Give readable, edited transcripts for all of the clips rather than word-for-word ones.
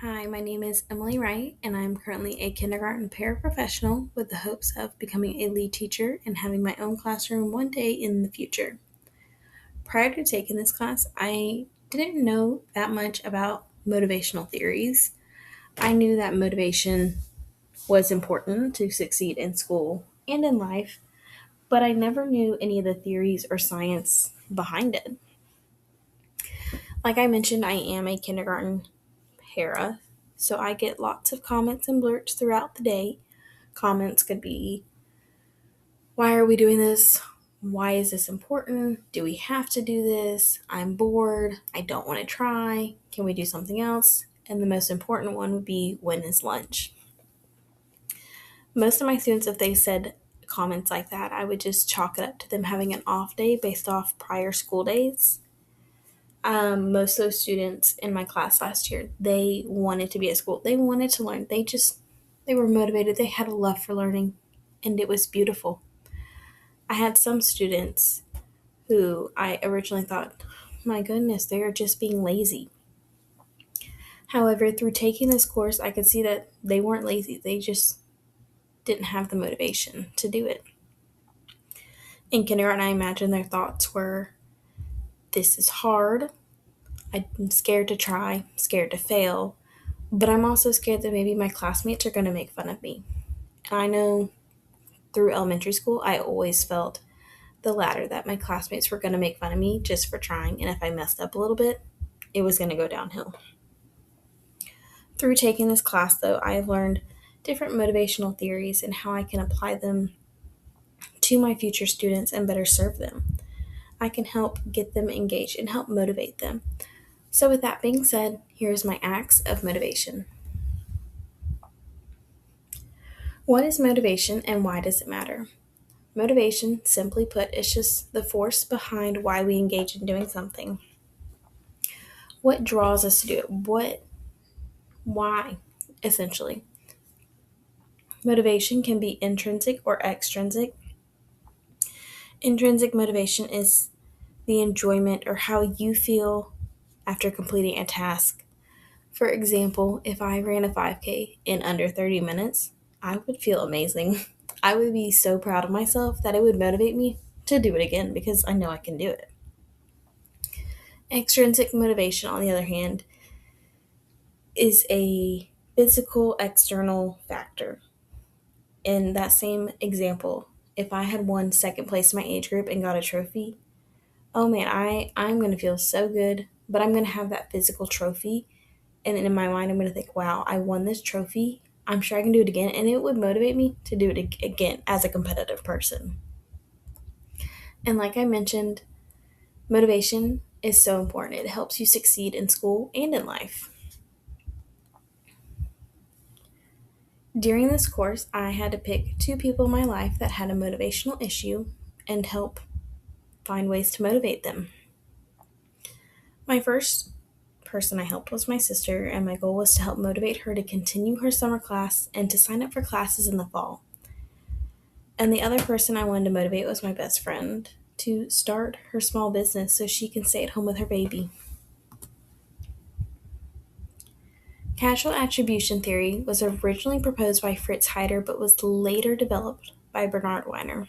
Hi, my name is Emily Wright, and I'm currently a kindergarten paraprofessional with the hopes of becoming a lead teacher and having my own classroom one day in the future. Prior to taking this class, I didn't know that much about motivational theories. I knew that motivation was important to succeed in school and in life, but I never knew any of the theories or science behind it. Like I mentioned, I am a kindergarten para, so I get lots of comments and blurts throughout the day. Comments could be, why are we doing this? Why is this important? Do we have to do this? I'm bored. I don't want to try. Can we do something else? And the most important one would be, when is lunch? Most of my students, if they said comments like that, I would just chalk it up to them having an off day based off prior school days. Most of those students in my class last year, they wanted to be at school. They wanted to learn. They were motivated. They had a love for learning, and it was beautiful. I had some students who I originally thought, my goodness, they are just being lazy. However, through taking this course, I could see that they weren't lazy. They just didn't have the motivation to do it. In kindergarten, I imagine their thoughts were, this is hard. I'm scared to try, scared to fail, but I'm also scared that maybe my classmates are going to make fun of me. And I know through elementary school, I always felt the latter, that my classmates were going to make fun of me just for trying. And if I messed up a little bit, it was going to go downhill. Through taking this class, though, I have learned different motivational theories and how I can apply them to my future students and better serve them. I can help get them engaged and help motivate them. So, with that being said, here's my acts of motivation. What is motivation and why does it matter? Motivation, simply put, is just the force behind why we engage in doing something. What draws us to do it? Why, essentially. Motivation can be intrinsic or extrinsic. Intrinsic motivation is the enjoyment or how you feel after completing a task. For example, if I ran a 5K in under 30 minutes, I would feel amazing. I would be so proud of myself that it would motivate me to do it again because I know I can do it. Extrinsic motivation, on the other hand, is a physical external factor. In that same example, if I had won second place in my age group and got a trophy, oh man, I'm going to feel so good, but I'm going to have that physical trophy. And in my mind, I'm going to think, wow, I won this trophy. I'm sure I can do it again. And it would motivate me to do it again as a competitive person. And like I mentioned, motivation is so important. It helps you succeed in school and in life. During this course, I had to pick two people in my life that had a motivational issue and help find ways to motivate them. My first person I helped was my sister, and my goal was to help motivate her to continue her summer class and to sign up for classes in the fall. And the other person I wanted to motivate was my best friend to start her small business so she can stay at home with her baby. Causal attribution theory was originally proposed by Fritz Heider but was later developed by Bernard Weiner.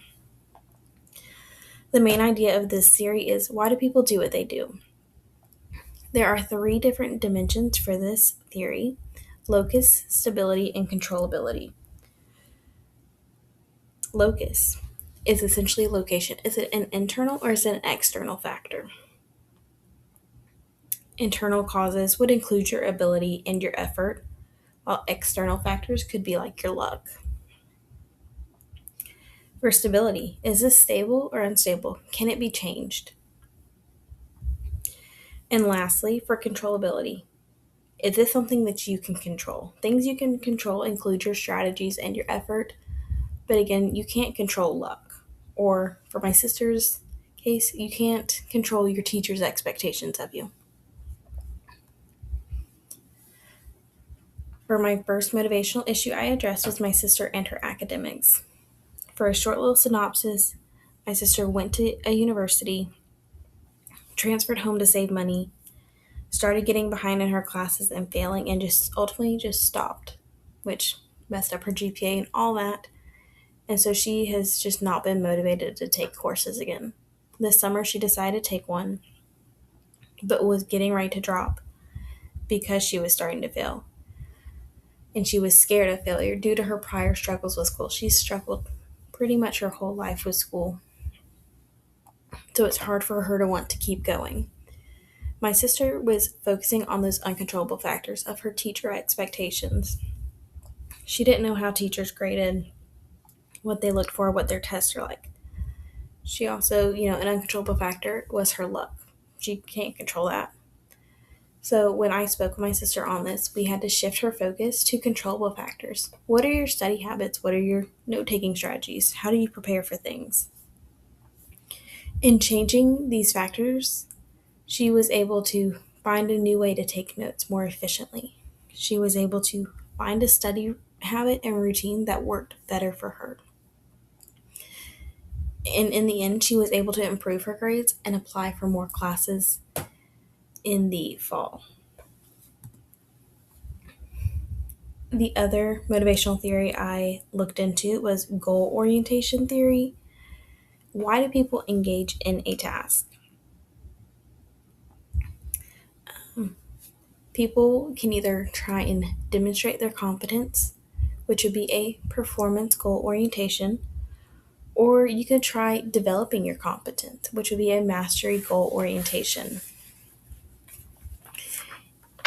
The main idea of this theory is, why do people do what they do? There are three different dimensions for this theory: locus, stability, and controllability. Locus is essentially location. Is it an internal or is it an external factor? Internal causes would include your ability and your effort, while external factors could be like your luck. For stability, is this stable or unstable? Can it be changed? And lastly, for controllability, is this something that you can control? Things you can control include your strategies and your effort, but again, you can't control luck. Or for my sister's case, you can't control your teacher's expectations of you. For my first motivational issue I addressed was my sister and her academics. For a short little synopsis, my sister went to a university, transferred home to save money, started getting behind in her classes and failing, and just ultimately just stopped, which messed up her GPA and all that. And so she has just not been motivated to take courses again. This summer, she decided to take one, but was getting ready to drop because she was starting to fail. And she was scared of failure due to her prior struggles with school. She's struggled pretty much her whole life with school, so it's hard for her to want to keep going. My sister was focusing on those uncontrollable factors of her teacher expectations. She didn't know how teachers graded, what they looked for, what their tests are like. She also, an uncontrollable factor was her luck. She can't control that. So when I spoke with my sister on this, we had to shift her focus to controllable factors. What are your study habits? What are your note-taking strategies? How do you prepare for things? In changing these factors, she was able to find a new way to take notes more efficiently. She was able to find a study habit and routine that worked better for her. And in the end, she was able to improve her grades and apply for more classes in the fall. The other motivational theory I looked into was goal orientation theory. Why do people engage in a task? People can either try and demonstrate their competence, which would be a performance goal orientation, or you could try developing your competence, which would be a mastery goal orientation.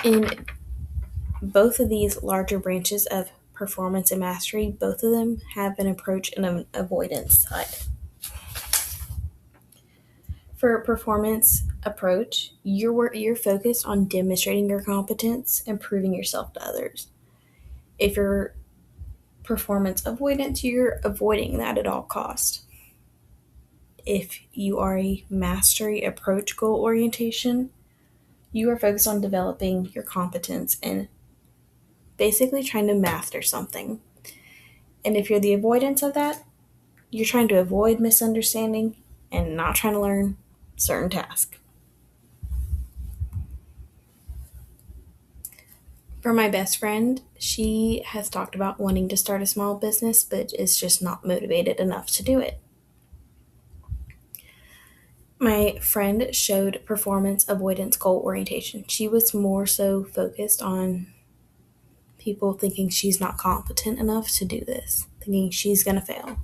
In both of these larger branches of performance and mastery, both of them have an approach and an avoidance side. For a performance approach, you're focused on demonstrating your competence and proving yourself to others. If you're performance avoidance, you're avoiding that at all cost. If you are a mastery approach goal orientation, you are focused on developing your competence and basically trying to master something. And if you're the avoidance of that, you're trying to avoid misunderstanding and not trying to learn certain tasks. For my best friend, she has talked about wanting to start a small business, but is just not motivated enough to do it. My friend showed performance avoidance goal orientation. She was more so focused on people thinking she's not competent enough to do this, thinking she's going to fail.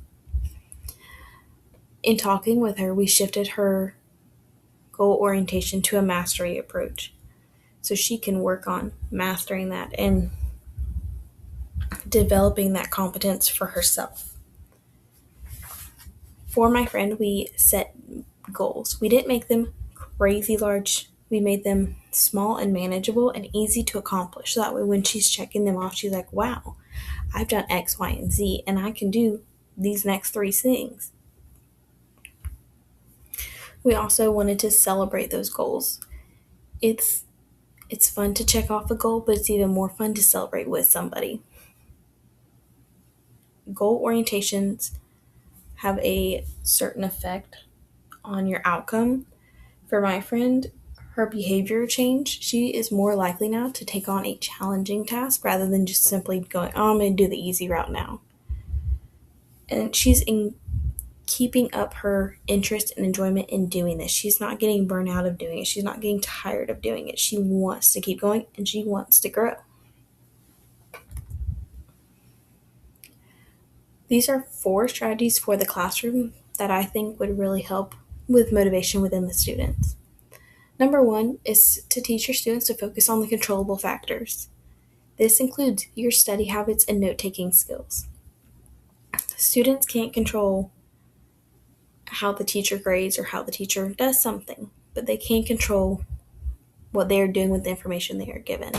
In talking with her, we shifted her goal orientation to a mastery approach so she can work on mastering that and developing that competence for herself. For my friend, we set goals. We didn't make them crazy large. We made them small and manageable and easy to accomplish. So that way, when she's checking them off, she's like, wow, I've done X, Y, and Z, and I can do these next three things. We also wanted to celebrate those goals. It's fun to check off a goal, but it's even more fun to celebrate with somebody. Goal orientations have a certain effect on your outcome. For my friend, her behavior changed. She is more likely now to take on a challenging task rather than just simply going, oh, I'm going to do the easy route now. And she's keeping up her interest and enjoyment in doing this. She's not getting burnt out of doing it. She's not getting tired of doing it. She wants to keep going and she wants to grow. These are 4 strategies for the classroom that I think would really help with motivation within the students. Number 1 is to teach your students to focus on the controllable factors. This includes your study habits and note-taking skills. Students can't control how the teacher grades or how the teacher does something, but they can control what they are doing with the information they are given.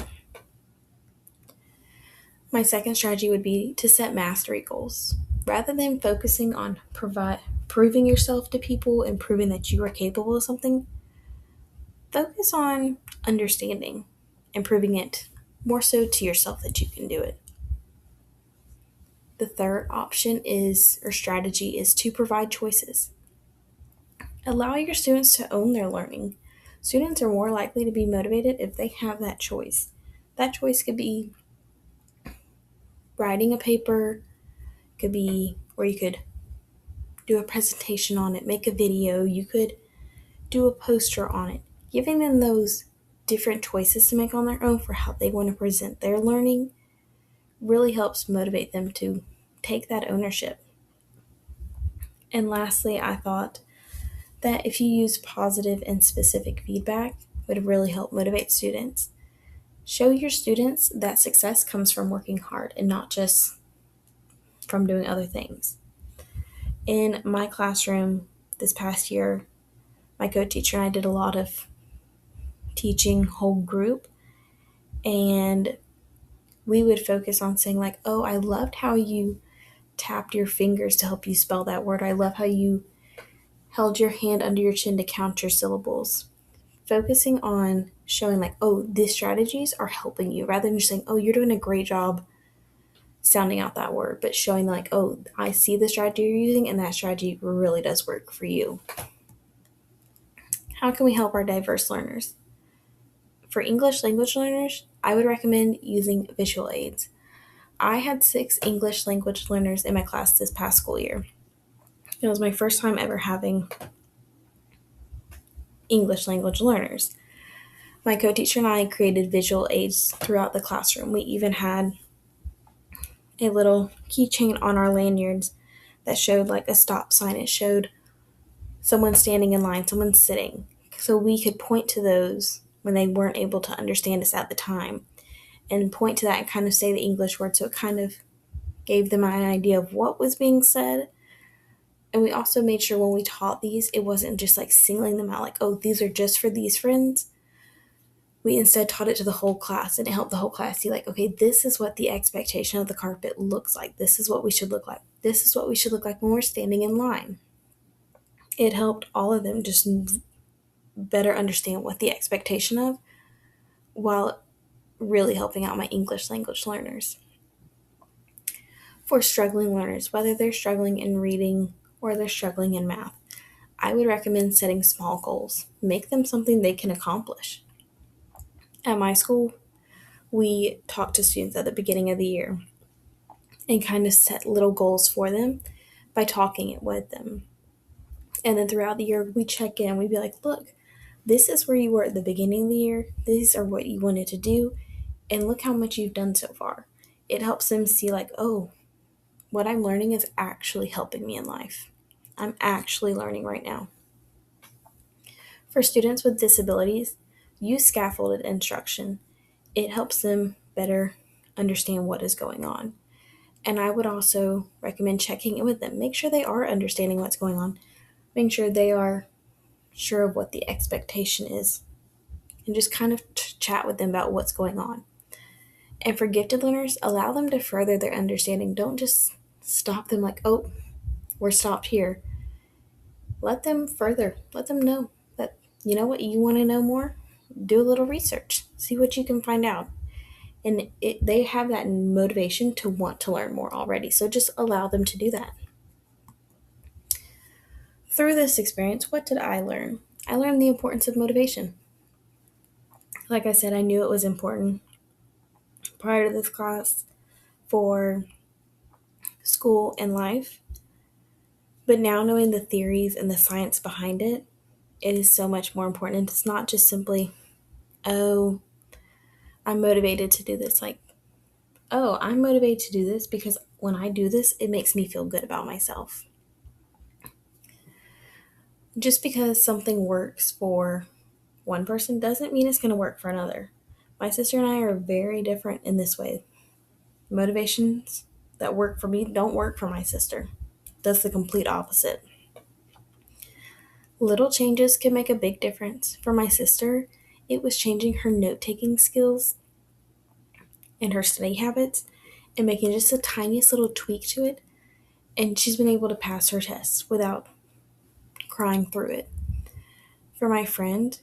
My second strategy would be to set mastery goals. Rather than focusing on proving yourself to people and proving that you are capable of something, focus on understanding and proving it more so to yourself that you can do it. The third option strategy is to provide choices. Allow your students to own their learning. Students are more likely to be motivated if they have that choice. That choice could be writing a paper, could be, or you could do a presentation on it, make a video, you could do a poster on it. Giving them those different choices to make on their own for how they want to present their learning really helps motivate them to take that ownership. And lastly, I thought that if you use positive and specific feedback, it would really help motivate students. Show your students that success comes from working hard and not just from doing other things. In my classroom this past year, my co-teacher and I did a lot of teaching whole group, and we would focus on saying like, oh, I loved how you tapped your fingers to help you spell that word. I love how you held your hand under your chin to count your syllables. Focusing on showing like, oh, these strategies are helping you, rather than just saying, oh, you're doing a great job sounding out that word, but showing like, oh, I see the strategy you're using and that strategy really does work for you. How can we help our diverse learners? For English language learners, I would recommend using visual aids. I had 6 English language learners in my class this past school year. It was my first time ever having English language learners. My co-teacher and I created visual aids throughout the classroom. We even had a little keychain on our lanyards that showed like a stop sign. It showed someone standing in line, someone sitting. So we could point to those when they weren't able to understand us at the time and point to that and kind of say the English word. So it kind of gave them an idea of what was being said. And we also made sure when we taught these, it wasn't just like singling them out like, oh, these are just for these friends. We instead taught it to the whole class, and it helped the whole class see like, okay, this is what the expectation of the carpet looks like. This is what we should look like. This is what we should look like when we're standing in line. It helped all of them just better understand what the expectation of, while really helping out my English language learners. For struggling learners, whether they're struggling in reading or they're struggling in math, I would recommend setting small goals. Make them something they can accomplish. At my school, we talk to students at the beginning of the year and kind of set little goals for them by talking it with them. And then throughout the year, we check in. We'd be like, look, this is where you were at the beginning of the year. These are what you wanted to do. And look how much you've done so far. It helps them see like, oh, what I'm learning is actually helping me in life. I'm actually learning right now. For students with disabilities, use scaffolded instruction. It helps them better understand what is going on. And I would also recommend checking in with them. Make sure they are understanding what's going on. Make sure they are sure of what the expectation is. And just kind of chat with them about what's going on. And for gifted learners, allow them to further their understanding. Don't just stop them like, oh, we're stopped here. Let them further. Let them know that, you know what, you want to know more? Do a little research. See what you can find out. And they have that motivation to want to learn more already. So just allow them to do that. Through this experience, what did I learn? I learned the importance of motivation. Like I said, I knew it was important prior to this class for school and life. But now knowing the theories and the science behind it, it is so much more important. It's not just simply, oh, I'm motivated to do this. Like, oh, I'm motivated to do this because when I do this, it makes me feel good about myself. Just because something works for one person doesn't mean it's going to work for another. My sister and I are very different in this way. Motivations that work for me don't work for my sister. That's the complete opposite. Little changes can make a big difference. For my sister, it was changing her note-taking skills and her study habits and making just the tiniest little tweak to it, and she's been able to pass her tests without crying through it. For my friend,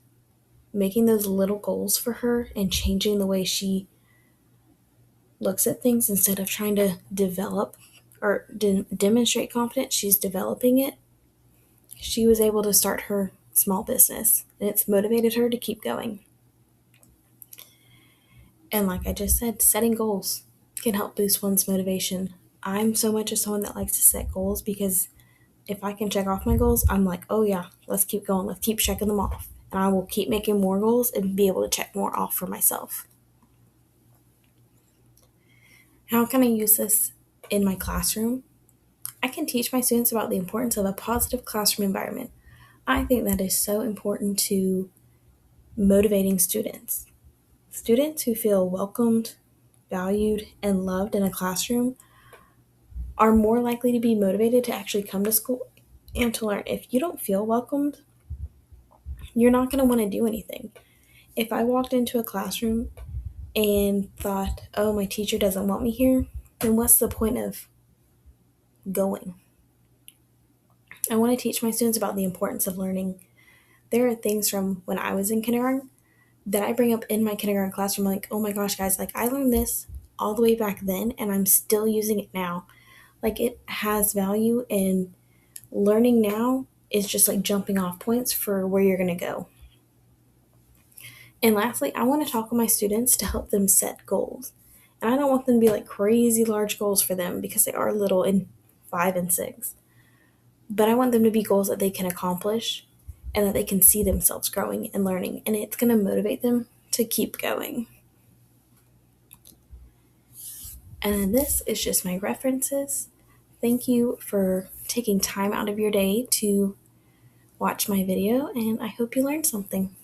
making those little goals for her and changing the way she looks at things instead of trying to develop or demonstrate confidence, she's developing it. She was able to start her small business, and it's motivated her to keep going. And like I just said, setting goals can help boost one's motivation. I'm so much of someone that likes to set goals because if I can check off my goals, I'm like, oh yeah, let's keep going. Let's keep checking them off. And I will keep making more goals and be able to check more off for myself. How can I use this in my classroom? I can teach my students about the importance of a positive classroom environment. I think that is so important to motivating students. Students who feel welcomed, valued, and loved in a classroom are more likely to be motivated to actually come to school and to learn. If you don't feel welcomed, you're not going to want to do anything. If I walked into a classroom and thought, oh, my teacher doesn't want me here, then what's the point of going? I want to teach my students about the importance of learning. There are things from when I was in kindergarten that I bring up in my kindergarten classroom, like, oh my gosh, guys, like I learned this all the way back then and I'm still using it now. Like it has value, and learning now is just like jumping off points for where you're going to go. And lastly, I want to talk with my students to help them set goals. And I don't want them to be like crazy large goals for them because they are little in 5 and 6. But I want them to be goals that they can accomplish and that they can see themselves growing and learning. And it's going to motivate them to keep going. And then this is just my references. Thank you for taking time out of your day to watch my video, and I hope you learned something.